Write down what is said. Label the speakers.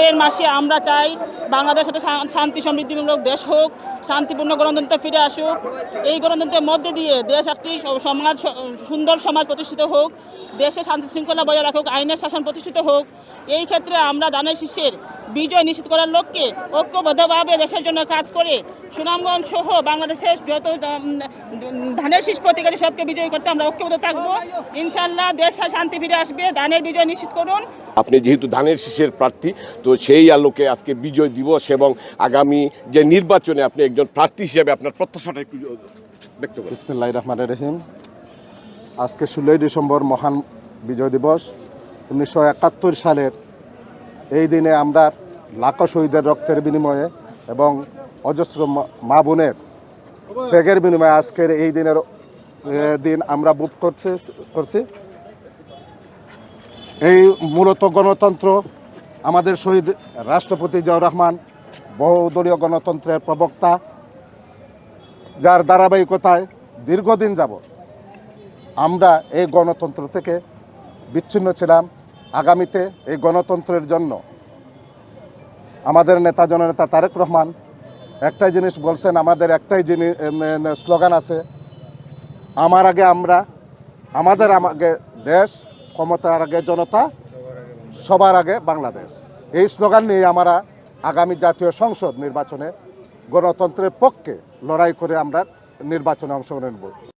Speaker 1: এর মাসে আমরা চাই বাংলাদেশ একটা শান্তি সমৃদ্ধিমূলক দেশ হোক, শান্তিপূর্ণ গণতন্ত্র ফিরে আসুক। এই গণতন্ত্রের মধ্যে দিয়ে দেশ একটি সমাজ, সুন্দর সমাজ প্রতিষ্ঠিত হোক, দেশে শান্তি শৃঙ্খলা বজায় রাখুক, আইনের শাসন প্রতিষ্ঠিত হোক। এই ক্ষেত্রে আমরা ধানের শীষের বিজয় নিশ্চিত করার লক্ষ্যে ঐক্যবদ্ধভাবে দেশের জন্য কাজ করে সুনামগঞ্জ সহ বাংলাদেশের যত ধানের শীষ প্রতিকারী সবকে বিজয়ী করতে আমরা ঐক্যবদ্ধ থাকবো। ইনশাআল্লাহ দেশ শান্তি ফিরে আসবে। ধানের বিজয় নিশ্চিত করুন।
Speaker 2: আপনি যেহেতু ধানের শীষের প্রার্থী, তো সেই আলোকে আজকে বিজয় দিবস এবং আগামী যে নির্বাচনে আপনি একজন প্রার্থী হিসেবে আপনার প্রত্যাশাটা একটু ব্যক্ত করেন।
Speaker 3: বিসমিল্লাহির রহমানির রহিম। আজকে 16ই ডিসেম্বর মহান বিজয় দিবস। 1971 সালের এই দিনে আমরা লাখো শহীদের রক্তের বিনিময়ে এবং অজস্র মা বোনের ত্যাগের বিনিময়ে আজকের এই দিন আমরা বুক করছি। এই মূলত গণতন্ত্র, আমাদের শহীদ রাষ্ট্রপতি জিয়াউর রহমান বহুদলীয় গণতন্ত্রের প্রবক্তা, যার ধারাবাহিকতায় দীর্ঘদিন যাবৎ আমরা এই গণতন্ত্র থেকে বিচ্ছিন্ন ছিলাম। আগামীতে এই গণতন্ত্রের জন্য আমাদের নেতা জননেতা তারেক রহমান একটাই জিনিস বলছেন, আমাদের একটাই স্লোগান আছে, আমার আগে আমরা, আমাদের আগে দেশ, ক্ষমতার আগে জনতা, সবার আগে বাংলাদেশ। এই স্লোগান নিয়ে আমরা আগামী জাতীয় সংসদ নির্বাচনে গণতন্ত্রের পক্ষে লড়াই করে আমরা নির্বাচনে অংশগ্রহণ নেব।